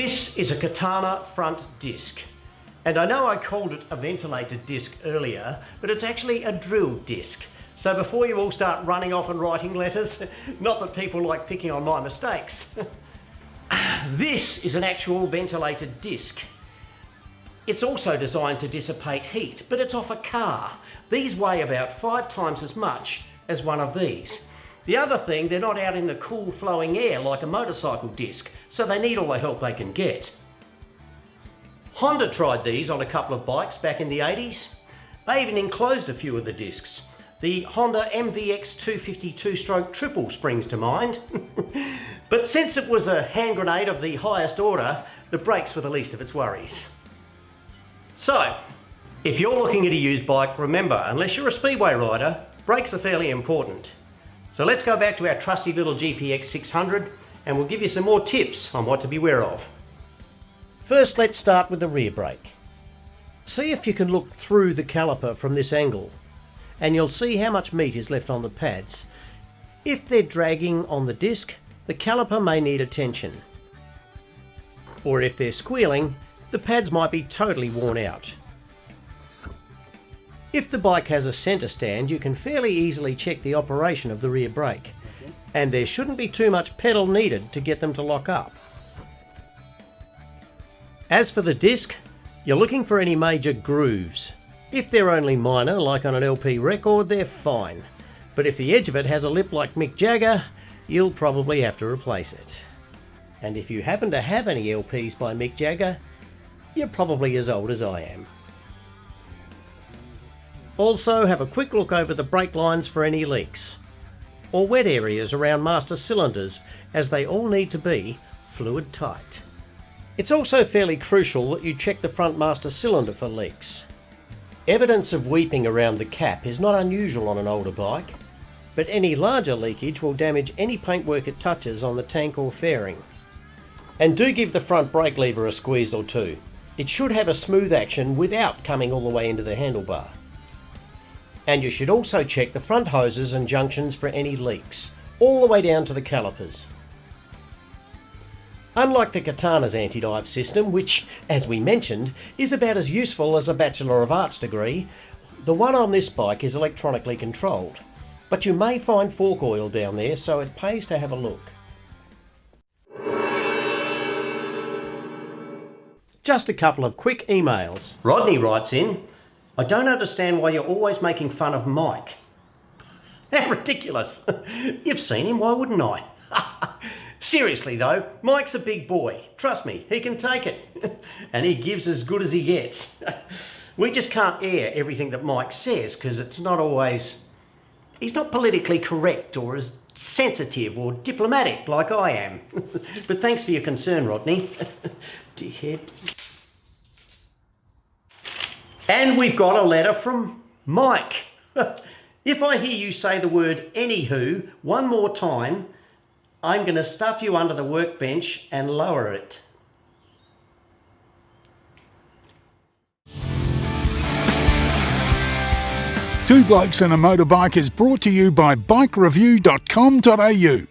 This is a Katana front disc. And I know I called it a ventilated disc earlier, but it's actually a drill disc. So before you all start running off and writing letters, not that people like picking on my mistakes. This is an actual ventilated disc. It's also designed to dissipate heat, but it's off a car. These weigh about 5 times as much as one of these. The other thing, they're not out in the cool flowing air like a motorcycle disc, so they need all the help they can get. Honda tried these on a couple of bikes back in the 80s. They even enclosed a few of the discs. The Honda MVX 252-stroke triple springs to mind. But since it was a hand grenade of the highest order, the brakes were the least of its worries. So, if you're looking at a used bike, remember, unless you're a speedway rider, brakes are fairly important. So let's go back to our trusty little GPX 600 and we'll give you some more tips on what to beware of. First, let's start with the rear brake. See if you can look through the caliper from this angle and you'll see how much meat is left on the pads. If they're dragging on the disc, the caliper may need attention. Or if they're squealing, the pads might be totally worn out. If the bike has a centre stand, you can fairly easily check the operation of the rear brake, and there shouldn't be too much pedal needed to get them to lock up. As for the disc, you're looking for any major grooves. If they're only minor, like on an LP record, they're fine. But if the edge of it has a lip like Mick Jagger, you'll probably have to replace it. And if you happen to have any LPs by Mick Jagger, you're probably as old as I am. Also, have a quick look over the brake lines for any leaks, or wet areas around master cylinders, as they all need to be fluid tight. It's also fairly crucial that you check the front master cylinder for leaks. Evidence of weeping around the cap is not unusual on an older bike, but any larger leakage will damage any paintwork it touches on the tank or fairing. And do give the front brake lever a squeeze or two. It should have a smooth action without coming all the way into the handlebar. And you should also check the front hoses and junctions for any leaks, all the way down to the calipers. Unlike the Katana's anti-dive system, which, as we mentioned, is about as useful as a Bachelor of Arts degree, the one on this bike is electronically controlled. But you may find fork oil down there, so it pays to have a look. Just a couple of quick emails. Rodney writes in, I don't understand why you're always making fun of Mike. How ridiculous. You've seen him, why wouldn't I? Seriously though, Mike's a big boy. Trust me, he can take it. And he gives as good as he gets. We just can't air everything that Mike says because it's not always... He's not politically correct or as sensitive or diplomatic like I am. But thanks for your concern, Rodney. Dickhead. And we've got a letter from Mike. If I hear you say the word anywho one more time, I'm going to stuff you under the workbench and lower it. Two Blokes and a Motorbike is brought to you by bikereview.com.au.